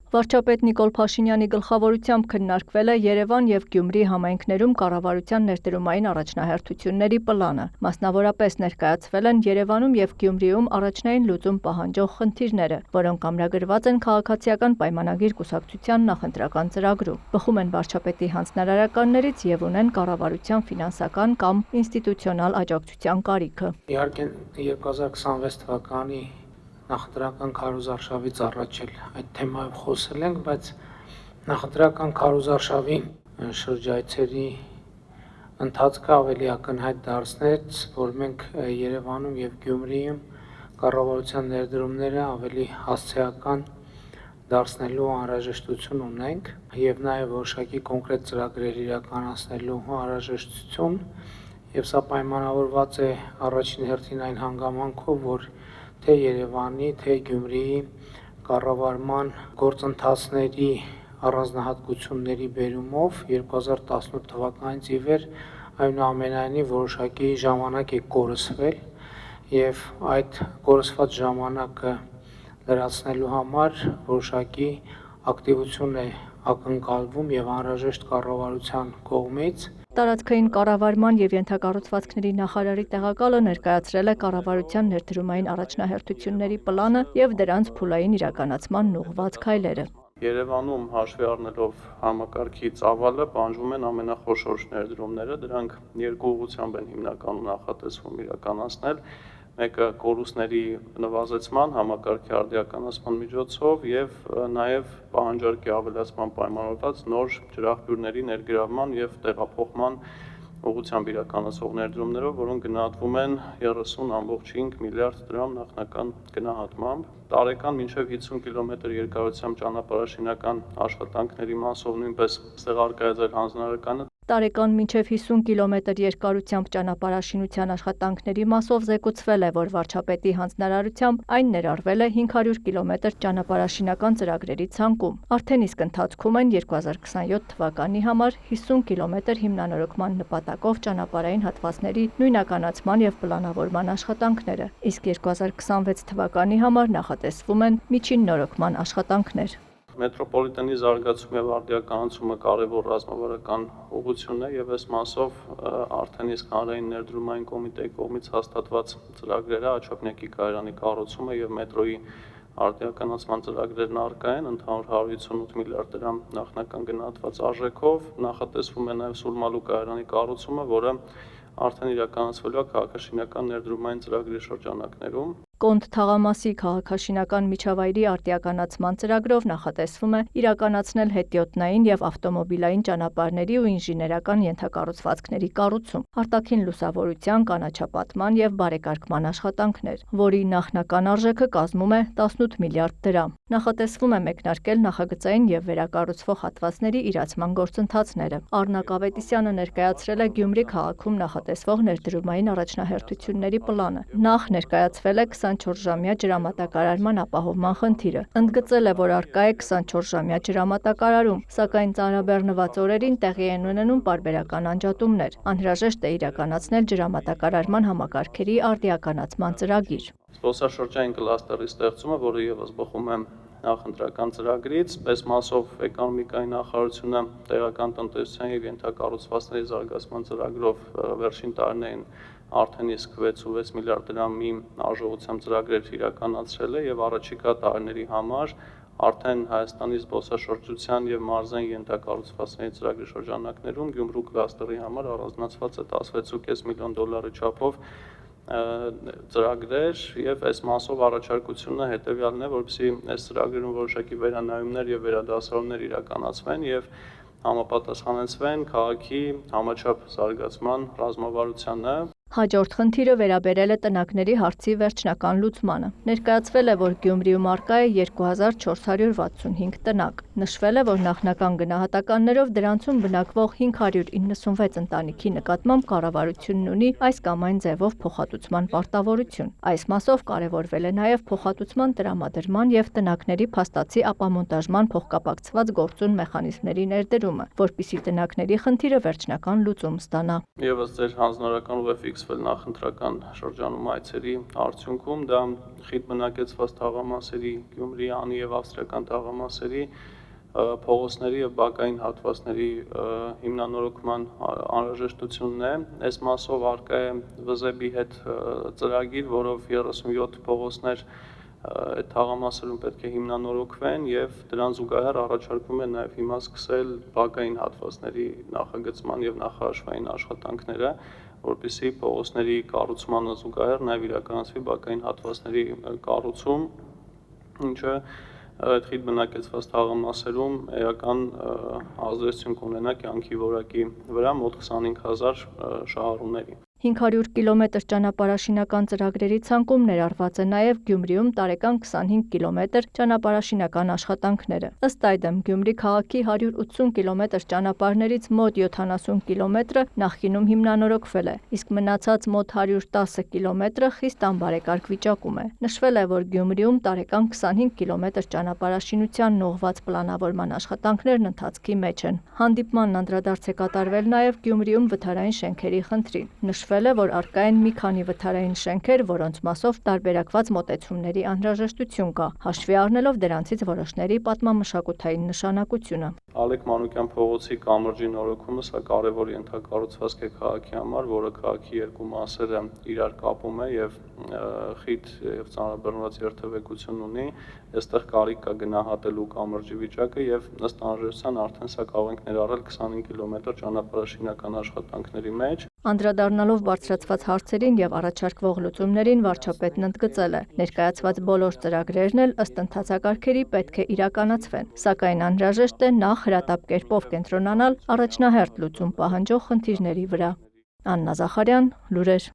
Վարչապետ Նիկոլ Փաշինյանի գլխավորությամբ քննարկվել է Երևան և Գյումրի համայնքներում կառավարության ներդրումային առաջնահերթությունների պլանը։ Մասնավորապես ներկայացվել են Երևանում և Գյումրիում առաջնային լուծում պահանջող խնդիրները, որոնք ամրագրված են քաղաքացիական պայմանագիր կուսակցության նախընտրական ծրագրում։ Բխում են վարչապետի հանձնարարականներից և ունեն կառավարության ֆինանսական կամ ինստիտուցիոնալ աջակցության կարիքը։ Իհարկե 2026 թվականի նախընտրական քարոզարշավից առաջ էլ այդ թեմայով խոսել ենք, բայց նախընտրական քարոզարշավի շրջայցերի ընթացքը ավելի ակնհայտ դարձնեց, որ մենք Երևանում և Գյումրիում կառավարության ներդրումները ավելի հասցեական դարձնելու անհրաժեշտություն ունենք և նաև որոշակի կոնկրետ ծրագրեր իրականացնելու անհրաժեշտություն, և սա պայմանավորված է առաջին հերթին այն հանգամանքով, որ թե Երևանի, թե Գյումրիի կառավարման գործընթացների առանձնահատկությունների բերումով 2018 թվականից ի վեր այնուամենայնիվ որոշակի ժամանակ է կորսվել և այդ կորսված ժամանակը լրացնելու համար որոշակի ակտիվություն է ակնկալվում և անհրաժեշտ կառավարության կողմից։ Տարածքային կառավարման և ենթակառուցվածքների նախարարի տեղակալը ներկայացրել է կառավարության ներդրումային առաջնահերթությունների պլանը և դրանց փուլային իրականացմանն ուղղված քայլերը։ Երևանում հաշվի առնելով համակարգի ծավալը պահանջվում են ամենախոշոր ներդրումները, դրանք երկու ուղղությամբ են հիմնականում նախատեսվում իրականացնել։ Մեկը կորուստների նվազեցման, համակարգի արդիականացման միջոցով և նաև պահանջարկի ավելացման պայմանավորված նոր ջրաղբյուրների ներգրավման և տեղափոխման ուղղությամբ իրականացվող ներդրումներով, որոնք գնահատվում են 30.5 միլիարդ դրամ նախնական գնահատմամբ։ Տարեկան մինչև 50 կիլոմետր երկարությամբ ճանապարհաշինական աշխատանքների մասով նույնպես ստեղարկա է ձեր հանձնարարականը։ Տարեկան մինչև 50 կիլոմետր երկարությամբ ճանապարհաշինության աշխատանքների մասով զեկուցվել է, որ վարչապետի հանձնարարությամբ այն ներառվել է 500 կիլոմետր ճանապարհաշինական ծրագրերի ցանկում։ Արդեն իսկ ընթացքում են 2027 թվականի համար 50 կիլոմետր հիմնանորոգման նպատակով ճանապարհային հատվածների նույնականացման և պլանավորման աշխատանքները, իսկ 2026 թվականի համար նախատեսվում են միջին նորոգման աշխատանքներ։ Մետրոպոլիտենի զարգացումը և արդիականացումը կարևոր ռազմավարական ուղղություն է և այս մասով արդեն իսկ հանրային ներդրումային կոմիտեի կողմից հաստատված ծրագրերը Աջափնյակի կայարանի կառուցումը և մետրոյի արդիականացման ծրագրերն առկա են ընդհանուր 158 միլիարդ դրամ նախնական գնահատված արժեքով։ Նախատեսվում է նաև Սուրմալու կայարանի կառուցումը, որը արդեն իրականացվելու է քաղաքաշինական ներդրումային ծրագրի շրջանակներում։ Կոնդ թաղամասի քաղաքաշինական միջավայրի արդիականացման ծրագրով նախատեսվում է իրականացնել հետիոտնային և ավտոմոբիլային ճանապարհների ու ինժեներական ենթակառուցվածքների կառուցում, արտաքին լուսավորության, կանաչապատման և բարեկարգման աշխատանքներ, որի նախնական արժեքը կազմում է 18 միլիարդ դրամ։ Նախատեսվում է մեկնարկել նախագծային և վերակառուցվող հատվածների իրացման գործընթացները։ Առնակ Ավետիսյանը ներկայացրել է Գյումրի քաղաքում նախատեսվող ներդրումային առաջնահերթությունների պլանը։ Նախ ներկայացվել է 24-ժամյա ջրամատակարարման ապահովման խնդիրը։ Ընդգծել է, որ առկա է 24-ժամյա ջրամատակարարում, սակայն ծանրաբեռնված օրերին տեղի են ունենում պարբերական անջատումներ։ Անհրաժեշտ է իրականացնել ջրամատակարարման համակարգերի արդիականացման ծրագիր։ Զբոսաշրջային կլաստերի ստեղծումը, որը ևս բխում է նախընտրական ծրագրից, այս մասով էկոնոմիկայի նախարարությունը տեղական տնտեսության և ենթակառուցվածքների զարգացման ծրագրով վերջին տարիներին արդեն իսկ 6.6 միլիարդ դրամի արժողությամբ ծրագրեր իրականացրել է և առաջիկա տարիների համար արդեն Հայաստանի զբոսաշրջության և մարզային ենթակառուցվածքների ծրագրի շրջանակներում Գյումրու կլաստերի համար առանձնացված է 16.5 միլիոն դոլարի չափով ծրագրեր և այս մասով առաջարկությունը հետևյալն է, որպեսզի այս ծրագրերում որոշակի վերանայումներ և վերադասավորումներ իրականացվեն և համապատասխանեցվեն քաղաքի համաչափ զարգացման ռազմավարությանը։ Հաջորդ խնդիրը վերաբերել է տնակների հարցի վերջնական լուծմանը։ Ներկայացվել է, որ Գյումրիում առկա է 2465 տնակ։ Նշվել է, որ նախնական գնահատականներով դրանցում բնակվող 596 ընտանիքի նկատմամբ կառավարությունն ունի այս կամ այն ձևով փոխհատուցման պարտավորություն։ Այս մասով կարևորվել է նաև փոխհատուցման տրամադրման և տնակների փաստացի ապամոնտաժման փոխկապակցված գործուն մեխանիզմների ներդրումը, որպեսզի տնակների խնդիրը վերջնական լուծում ստանա։ Եվս ձեր հանձնարարականով է սկսվել նախընտրական շրջանում այցերի արդյունքում, դա խիտ բնակեցված թաղամասերի, Գյումրի, Անի եւ ավստրիական թաղամասերի փողոցների եւ բակային հատվածների հիմնանորոգման անհրաժեշտությունն է։ Այս մասով արկա է ՎԶԲ-ի հետ ծրագիր, որով 37 փողոցներ այդ թաղամասերում պետք է հիմնանորոգվեն եւ դրան զուգահեռ առաջարկվում է նաեւ հիմա սկսել բակային հատվածների նախագծման եւ նախահաշվային աշխատանքները, որպեսզի փողոցների կառուցմանը զուգահեռ նաեւ իրականացվի բակային հատվածների կառուցում, ինչը այդ խիտ բնակեցված թաղամասերում էական ազդեցություն կունենա կյանքի որակի վրա մոտ 25000 շահառուների։ 500 կիլոմետր ճանապարհաշինական ծրագրերի ցանկում ներառված է նաև Գյումրիում տարեկան 25 կիլոմետր ճանապարհաշինական աշխատանքները։ Ըստ այդմ Գյումրի քաղաքի 180 կիլոմետր ճանապարհներից մոտ 70 կիլոմետրը նախկինում հիմնանորոգվել է, իսկ մնացած մոտ 110 կիլոմետրը խիստ անբարեկարգ վիճակում է։ Նշվել է, որ Գյումրիում տարեկան 25 կիլոմետր ճանապարհաշինության նողված պլանավորման աշխատանքներն ընթացքի մեջ են։ Հանդիպմանն անդրադարձ է կատարվել նաև Գյումրիում վթարային շենքերի խնդրին։ Նշվել է, որ առկա են մի քանի վթարային շենքեր, որոնց մասով տարբերակված մոտեցումների անհրաժեշտություն կա, հաշվի առնելով դրանցից որոշների պատմամշակութային նշանակությունը։ Ալեք Մանուկյան փողոցի կամրջի նորոգումը սա կարևոր ենթակառուցվածք է քաղաքի համար, որը քաղաքի երկու մասերը իրար կապում է եւ խիտ եւ ծանրաբեռնված երթևեկություն ունի։ Այստեղ կարիք կա գնահատելու կամրջի վիճակը եւ ըստ անհրաժեշտության արդեն սա կարող ենք ներառել 25 կիլոմետր ճանապարհաշինական աշխատանքների մեջ։ Անդրադառնալով բարձրացված հարցերին եւ առաջարկվող լուծումներին վարչապետն ընդգծել է. ներկայացված բոլոր ծրագրերն էլ ըստ ընթացակարգերի պետք է իրականացվեն, սակայն անհրաժեշտ է նախ հրատապ կերպով կենտրոնանալ առաջնահերթ լուծում պահանջող խնդիրների վրա։ Աննա Զախարյան, լուրեր։